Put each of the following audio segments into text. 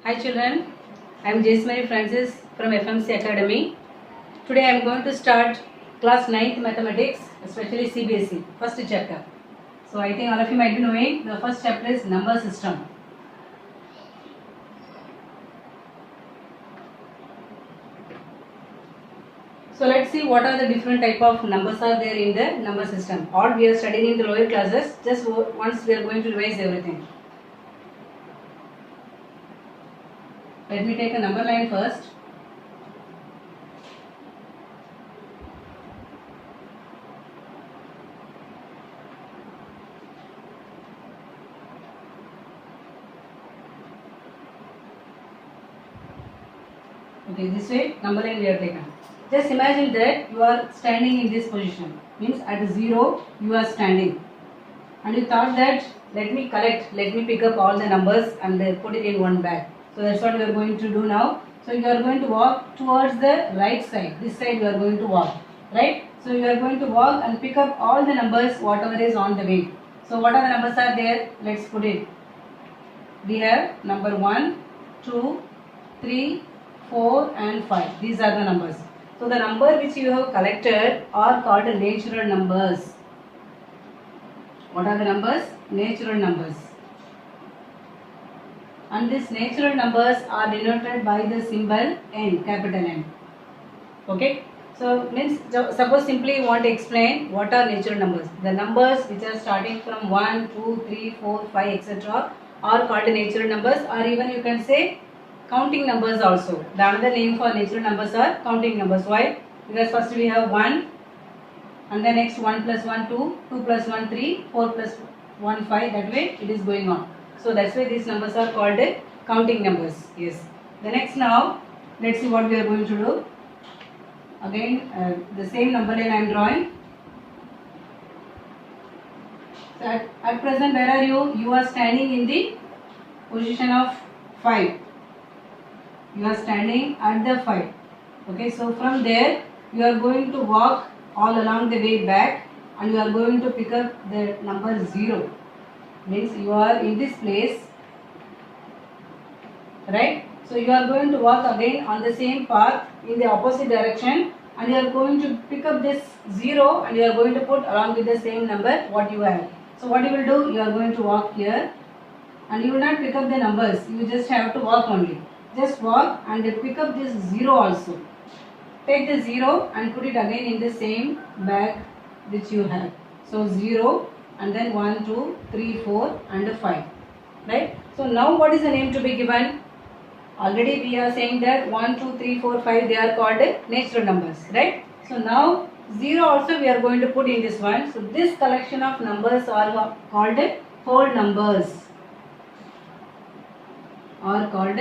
Hi children, I am Jasmine Francis from FMC Academy. Today I am going to start class 9th mathematics, especially CBSE, first chapter. So I think all of you might be knowing the first chapter is number system. So let's see what are the different type of numbers are there in the number system. All we are studying in the lower classes, just once we are going to revise everything. Let me take a number line first. Okay, this way number line we have taken. Just imagine that you are standing in this position. Means at 0 you are standing. And you thought that let me pick up all the numbers and put it in one bag. So that's what we are going to do now. So you are going to walk towards the right side. This side you are going to walk. Right? So you are going to walk and pick up all the numbers whatever is on the way. So what are the numbers are there? Let's put it. We have number 1, 2, 3, 4 and 5. These are the numbers. So the number which you have collected are called natural numbers. What are the numbers? Natural numbers. And these natural numbers are denoted by the symbol N, capital N. Okay? So means suppose simply you want to explain what are natural numbers. The numbers which are starting from 1, 2, 3, 4, 5 etc. are called natural numbers, or even you can say counting numbers also. The another name for natural numbers are counting numbers. Why? Because first we have 1 and the next 1 plus 1 2, 2 plus 1 3, 4 plus 1 5, that way it is going on. So that's why these numbers are called counting numbers. Yes. The next now, let's see what we are going to do. Again the same number line I am drawing. So at present where are you? You are standing in the position of 5. You are standing at the 5. Okay, so from there you are going to walk all along the way back and you are going to pick up the number 0. Means you are in this place, right? So you are going to walk again on the same path in the opposite direction and you are going to pick up this 0 and you are going to put along with the same number what you have. So what you will do, you are going to walk here and you will not pick up the numbers, you just have to walk only. Just walk and pick up this 0 also. Take the 0 and put it again in the same bag which you have. So 0 and then 1, 2, 3, 4 and 5. Right? So now what is the name to be given? Already we are saying that 1, 2, 3, 4, 5 they are called natural numbers. Right? So now 0 also we are going to put in this one. So this collection of numbers are called whole numbers. Are called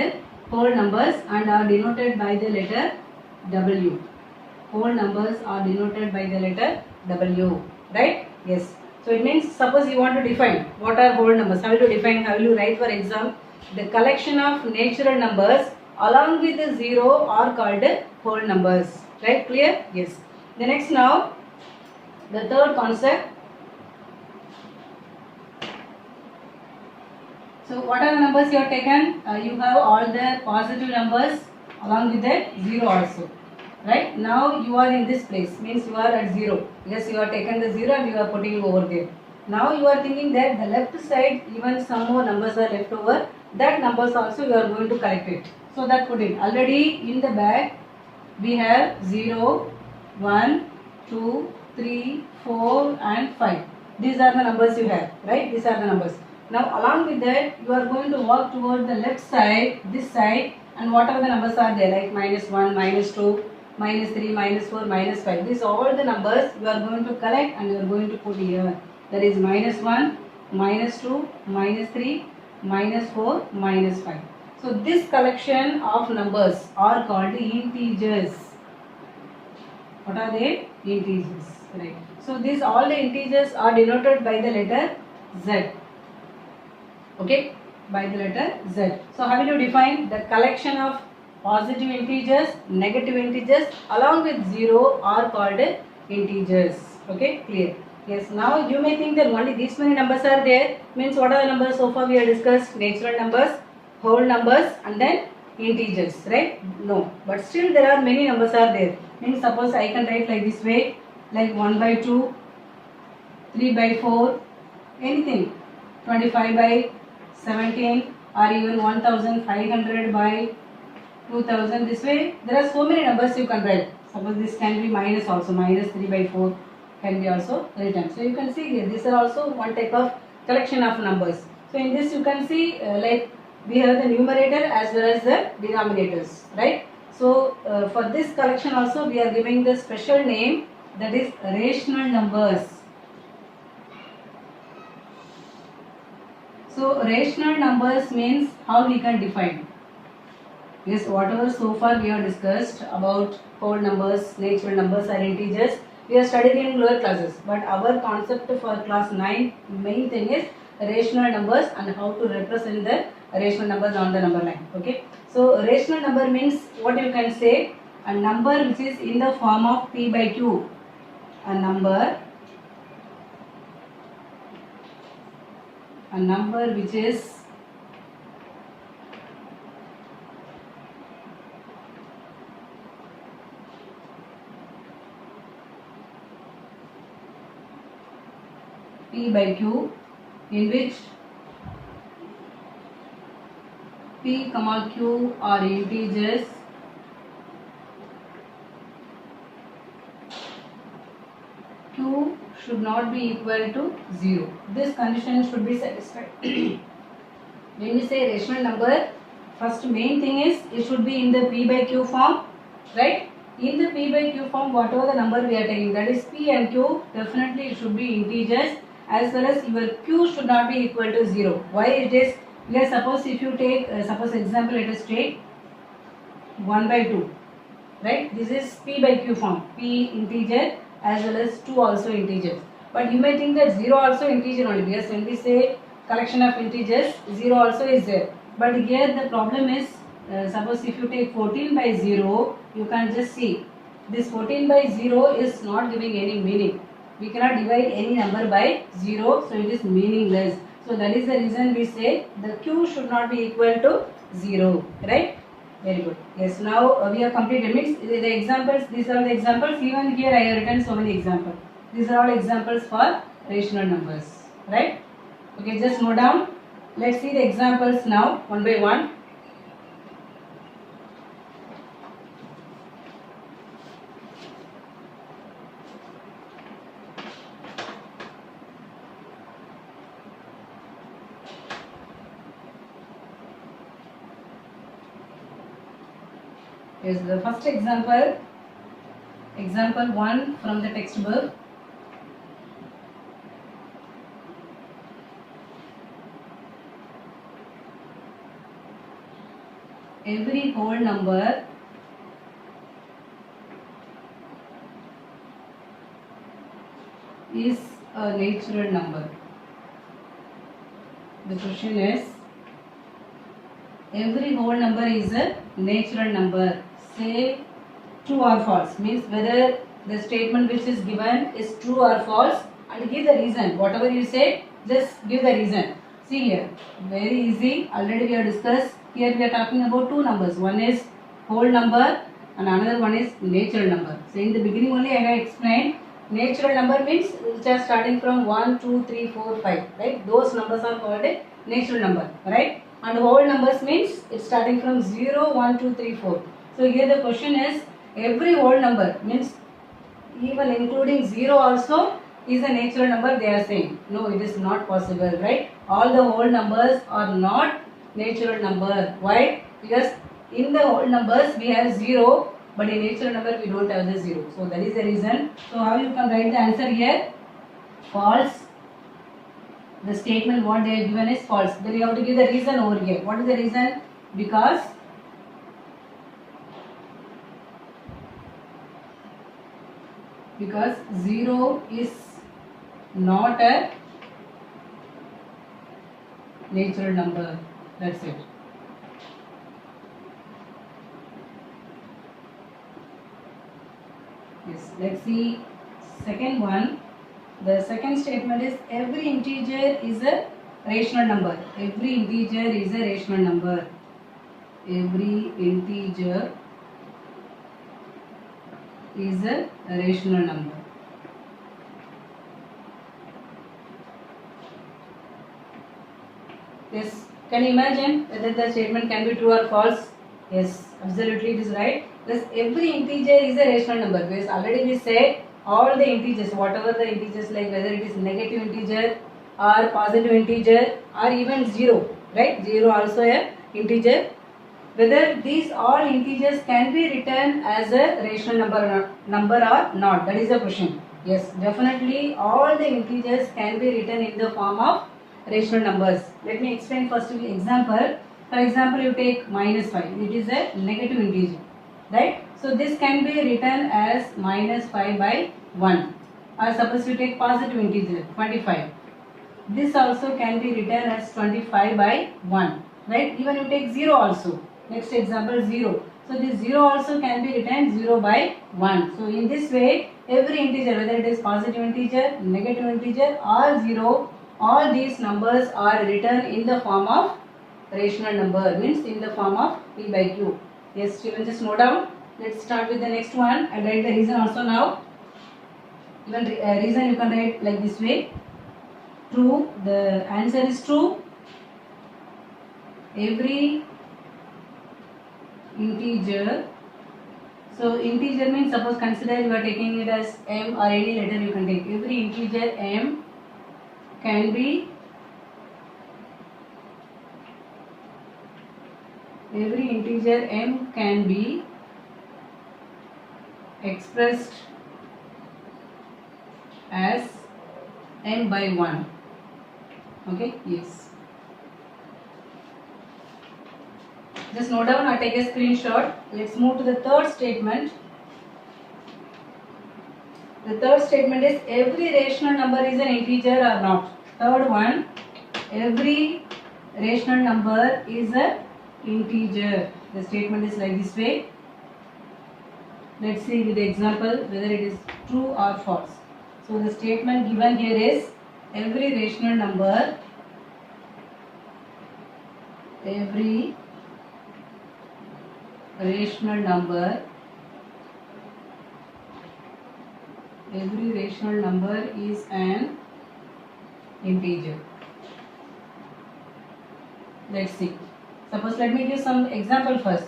whole numbers and are denoted by the letter W. Whole numbers are denoted by the letter W. Right? Yes. So it means suppose you want to define what are whole numbers. How will you define? How will you write for exam? The collection of natural numbers along with the 0 are called whole numbers. Right? Clear? Yes. The next now, the third concept. So what are the numbers you have taken? You have all the positive numbers along with the 0 also. Right? Now you are in this place, means you are at 0. Yes, you have taken the 0 and you are putting over there. Now you are thinking that the left side even some more numbers are left over. That numbers also you are going to collect it. So that put it. Already in the bag we have 0, 1, 2, 3, 4 and 5. These are the numbers you have. Right? These are the numbers. Now along with that you are going to walk toward the left side, this side, and whatever the numbers are there like -1, -2, -3, -4, -5. These are all the numbers you are going to collect and you are going to put here. That is -1, -2, -3, -4, -5. So this collection of numbers are called integers. What are they? Integers. Right. So these all the integers are denoted by the letter Z. Okay, by the letter Z. So how will you define the collection of positive integers, negative integers along with 0 are called integers. Okay, clear? Yes, now you may think that only these many numbers are there. Means what are the numbers so far we have discussed? Natural numbers, whole numbers and then integers, right? No, but still there are many numbers are there. Means suppose I can write like this way, like 1 by 2, 3 by 4, anything, 25 by 17, or even 1500 by 2000. This way there are so many numbers you can write. Suppose this can be minus also, minus 3 by 4 can be also written. So you can see here, these are also one type of collection of numbers. So in this you can see like we have the numerator as well as the denominators, right? So for this collection also we are giving the special name, that is rational numbers. So rational numbers means how we can define. Yes, whatever so far we have discussed about whole numbers, natural numbers or integers, we are studying in lower classes. But our concept for class 9 main thing is rational numbers and how to represent the rational numbers on the number line. Okay. So rational number means what you can say, a number which is in the form of p by q. A number which is p by q, in which p comma q are integers q should not be equal to 0. This condition should be satisfied. When we say rational number, first main thing is it should be in the p by q form, right? In the p by q form, whatever the number we are taking, that is p and q, definitely it should be integers, as well as your q should not be equal to 0. Why it is? Because suppose if you take, suppose example, let us take 1 by 2, right? This is p by q form, p integer as well as 2 also integers. But you may think that 0 also integer only, because when we say collection of integers, 0 also is there. But here the problem is, suppose if you take 14 by 0, you can just see this 14 by 0 is not giving any meaning. We cannot divide any number by 0, so it is meaningless. So that is the reason we say the q should not be equal to 0, right? Very good. Yes, now we have completed. Means the examples, these are the examples. Even here I have written so many examples. These are all examples for rational numbers, right? Okay, just note down. Let's see the examples now, one by one. Yes, the first example, example 1 from the textbook. Every whole number is a natural number. The question is, every whole number is a natural number. Say true or false, means whether the statement which is given is true or false, and give the reason. Whatever you say, just give the reason. See here, very easy. Already we have discussed. Here we are talking about two numbers. One is whole number and another one is natural number. So in the beginning only I have explained, natural number means which are starting from 1, 2, 3, 4, 5. Right? Those numbers are called a natural number. Right? And whole numbers means it's starting from 0, 1, 2, 3, 4. So here the question is, every whole number means even including 0 also is a natural number, they are saying. No, it is not possible, right? All the whole numbers are not natural number. Why? Because in the whole numbers we have 0, but in natural number we don't have the 0. So that is the reason. So how you can write the answer here? False. The statement what they have given is false. Then you have to give the reason over here. What is the reason? Because because 0 is not a natural number. That's it. Yes, let's see second one. The second statement is every integer is a rational number. Every integer is a rational number. Every integer is a rational number. Yes. Can you imagine whether the statement can be true or false? Yes, absolutely it is right. Thus every integer is a rational number, because already we said all the integers, whatever the integers, like whether it is negative integer or positive integer or even 0, right? 0 also a integer. Whether these all integers can be written as a rational number or not, that is the question. Yes, definitely all the integers can be written in the form of rational numbers. Let me explain first with example. For example, you take minus 5. It is a negative integer, right? So this can be written as minus 5 by 1. Or suppose you take positive integer 25. This also can be written as 25 by 1, right? Even you take 0 also. Next example, 0. So this 0 also can be written 0 by 1. So in this way, every integer, whether it is positive integer, negative integer or 0, all these numbers are written in the form of rational number, means in the form of P by Q. Yes, children, just note down. Let's start with the next one. I'll write the reason also now. Even reason you can write like this way. True, the answer is true. Every integer, so integer means, suppose consider you are taking it as m or any letter you can take. Every integer m can be expressed as m by 1. Okay, yes. Just note down or take a screenshot. Let's move to the third statement. The third statement is every rational number is an integer or not. Third one, every rational number is an integer. The statement is like this way. Let's see with the example whether it is true or false. So the statement given here is every rational number is an integer. Let's see. Suppose let me give some example first.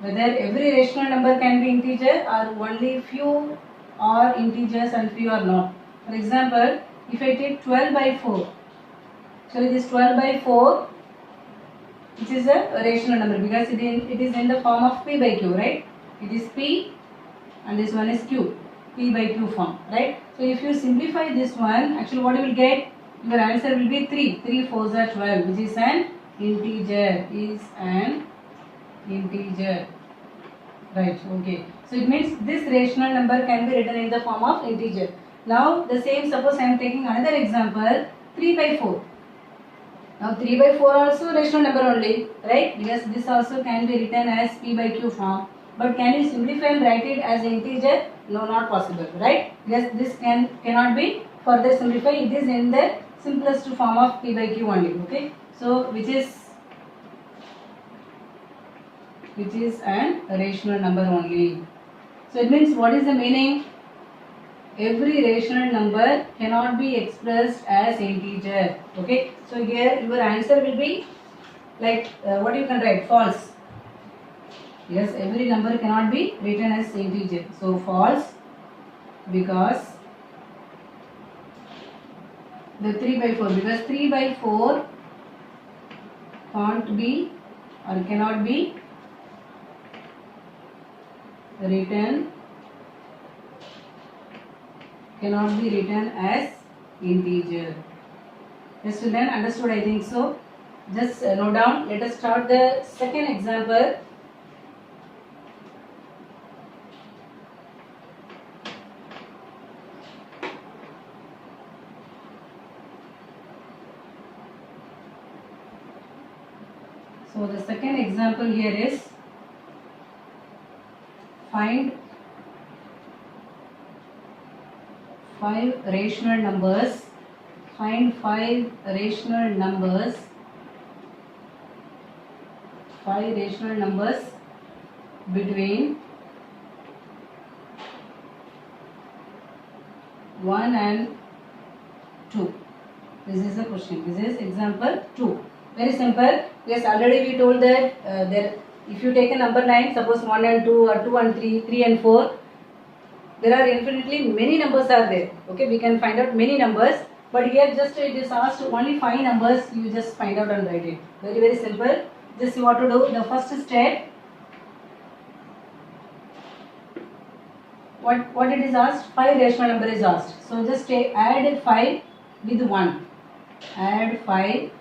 Whether every rational number can be integer or only few are integers and few are not. For example, if I take 12 by 4, so it is 12 by 4, which is a rational number because it is in the form of P by Q, right? It is P and this one is Q, P by Q form, right? So if you simplify this one, actually what you will get, your answer will be 3. 3 4s are 12, which is an integer, right? Okay. So it means this rational number can be written in the form of integer. Now the same, suppose I am taking another example, 3 by 4. Now 3 by 4 also rational number only, right? Because this also can be written as P by Q form. But can you simplify and write it as integer? No, not possible, right? Because this cannot be further simplified. It is in the simplest form of P by Q only, okay? So which is an rational number only. So it means, what is the meaning? Every rational number cannot be expressed as integer. Okay. So here your answer will be like what you can write? False. Yes, every number cannot be written as integer. So false, because the 3 by 4, because 3 by 4 can't be or cannot be written as integer. Yes, children, understood? I think so. Just note down. Let us start the second example. So the second example here is find 5 rational numbers Find 5 rational numbers. 5 rational numbers between 1 and 2. This is the question. This is example 2. Very simple. Yes, already we told that if you take a number line, suppose 1 and 2 or 2 and 3, 3 and 4, there are infinitely many numbers are there. Okay, we can find out many numbers. But here just it is asked only 5 numbers. You just find out and write it. Very, very simple. Just you want to do the first step. What it is asked? 5 rational number is asked. So just add 5 with 1. Add 5.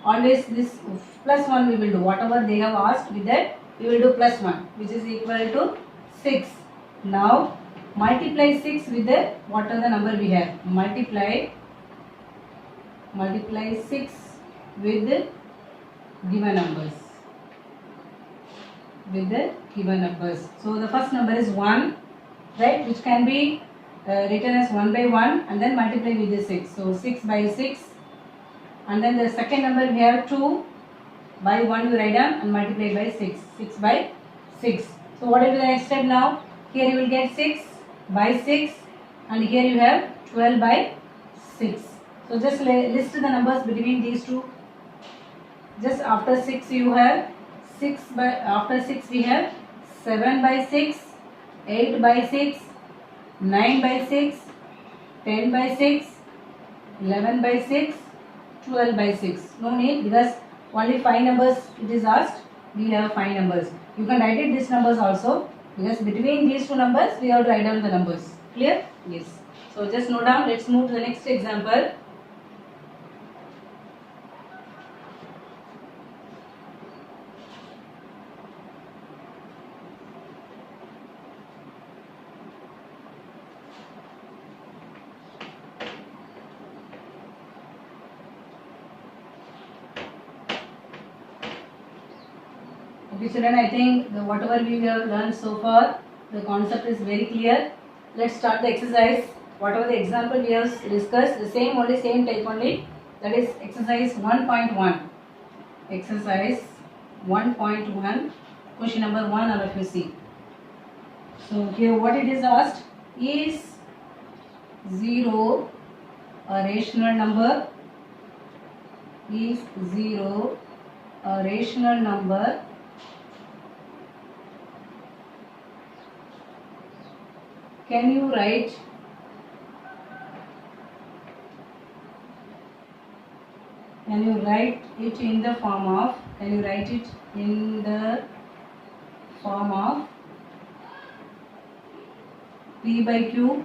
Always this plus 1 we will do. Whatever they have asked, with that we will do plus 1, which is equal to 6. Now multiply 6 with the what are the number we have. Multiply 6 with the given numbers. So the first number is 1, right, which can be written as 1 by 1 and then multiply with the 6. So 6 by 6, and then the second number we have 2 by 1 you write down and multiply by 6. 6 by 6. So what will be the next step now? Here you will get 6 by 6 and here you have 12 by 6. So just list the numbers between these two. Just after 6 you have after 6 we have 7 by 6, 8 by 6, 9 by 6, 10 by 6, 11 by 6, 12 by 6. No need, because only 5 numbers it is asked. We have 5 numbers. You can write it these numbers also, because between these two numbers we have to write down the numbers. Clear? Yes. So just note down. Let's move to the next example. Okay children, I think whatever we have learned so far, the concept is very clear. Let's start the exercise. Whatever the example we have discussed, the same type only. That is exercise 1.1. Exercise 1.1, question number 1 all of you see. So here what it is asked, is 0 a rational number? Is 0 a rational number? Can you write it in the form of, P by Q,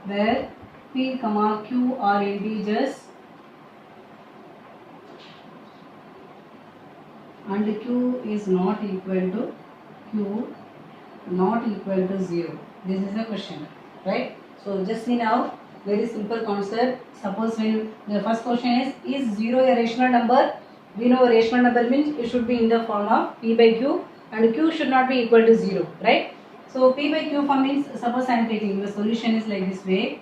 where P, Q are integers and Q is not equal to 0. This is the question, right? So just see now, very simple concept. Suppose when the first question is 0 a rational number? We know a rational number means it should be in the form of P by Q and Q should not be equal to 0, right? So P by Q form means, suppose I am taking, your solution is like this way,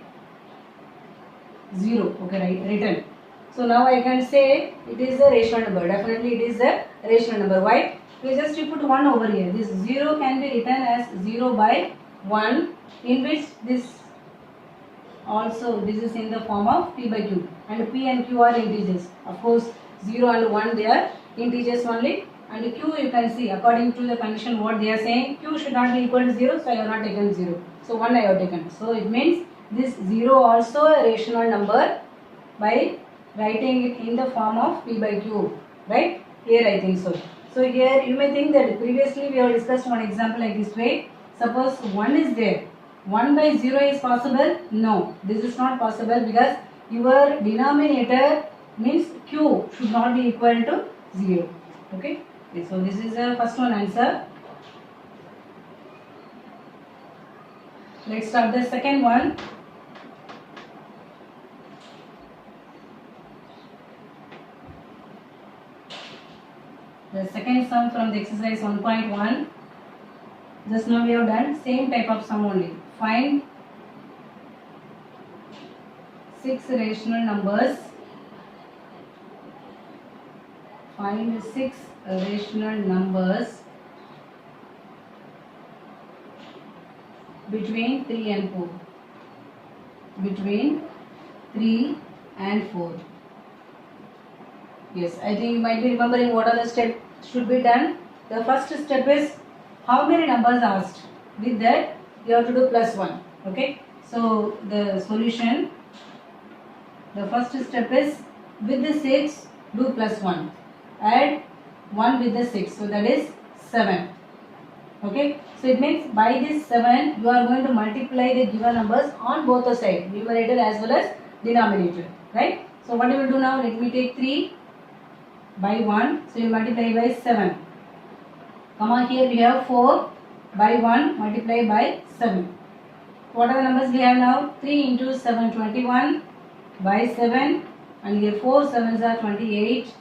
0, okay, right, written. So now I can say it is a rational number. Definitely it is a rational number. Why? Because you put 1 over here. This 0 can be written as 0 by 1, in which this is in the form of P by Q, and P and Q are integers. Of course 0 and 1 they are integers only, and Q you can see according to the condition what they are saying, Q should not be equal to 0, so I have not taken 0. So 1 I have taken. So it means this 0 also a rational number by writing it in the form of P by Q, right? Here I think so. So here you may think that previously we have discussed one example like this way. Suppose 1 is there. 1 by 0 is possible? No, this is not possible, because your denominator means Q should not be equal to 0. Okay. So this is the first one answer. Let's start the second one. The second sum from the exercise 1.1. Just now we have done same type of sum only. Find 6 rational numbers. Find 6 rational numbers between 3 and 4. Between 3 and 4. Yes, I think you might be remembering what are the steps should be done. The first step is how many numbers asked. With that, you have to do plus 1. Okay. So the solution, the first step is with the 6, do plus 1. Add 1 with the 6. So that is 7. Okay. So it means by this 7, you are going to multiply the given numbers on both the sides, numerator as well as denominator. Right. So what you will do now? Let me take 3 by 1. So you multiply by 7. Comma here we have 4 by 1 multiply by 7. What are the numbers we have now? 3 into 7, 21 by 7, and here 4 7s are 28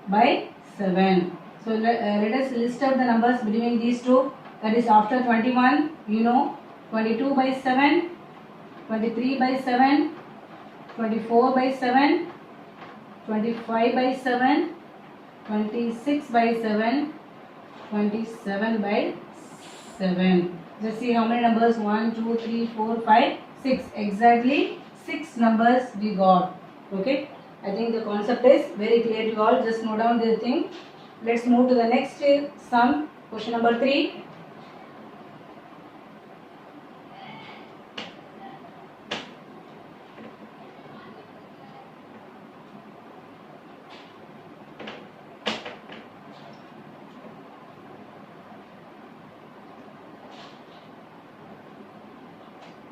by 7. So let us list out the numbers between these two. That is after 21, you know, 22 by 7, 23 by 7, 24 by 7, 25 by 7, 26 by 7, 27 by 7. Just see how many numbers. 1, 2, 3, 4, 5, 6. Exactly 6 numbers we got. Okay. I think the concept is very clear to you all. Just note down the thing. Let's move to the next sum. Question number 3.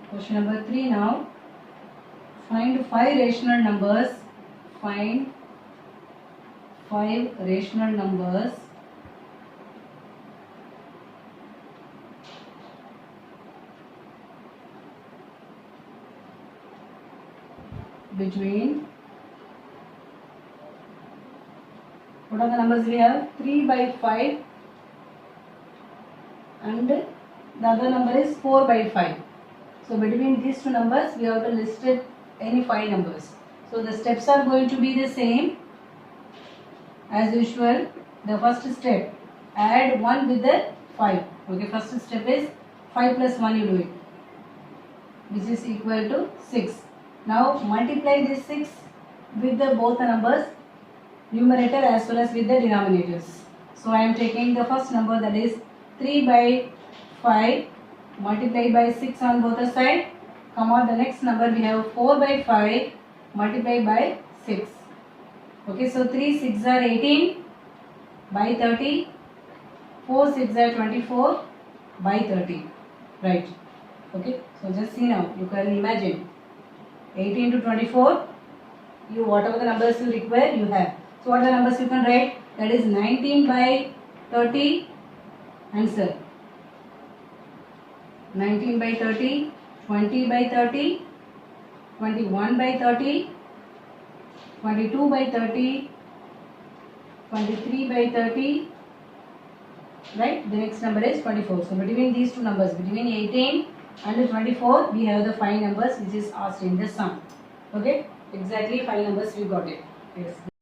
Question number 3 now. Find 5 rational numbers. Find 5 rational numbers between, what are the numbers we have? 3 by 5 and the other number is 4 by 5. So between these two numbers we have to list it any 5 numbers. So the steps are going to be the same as usual. The first step, add 1 with the 5. Okay, first step is 5 plus 1 you do it, which is equal to 6. Now multiply this 6 with the both the numbers, numerator as well as with the denominators. So I am taking the first number, that is 3 by 5 multiplied by 6 on both the side, comma the next number we have 4 by 5 multiplied by 6. Okay, so 3 6 are 18 by 30, 4 6 are 24 by 30. Right. Okay, so just see now, you can imagine 18 to 24, you whatever the numbers you require you have. So what are the numbers you can write? That is 19 by 30, answer 19 by 30, 20 by 30, 21 by 30, 22 by 30, 23 by 30, right? The next number is 24. So between these two numbers, between 18 and 24, we have the 5 numbers which is asked in this sum. Okay, exactly 5 numbers we got it. Yes.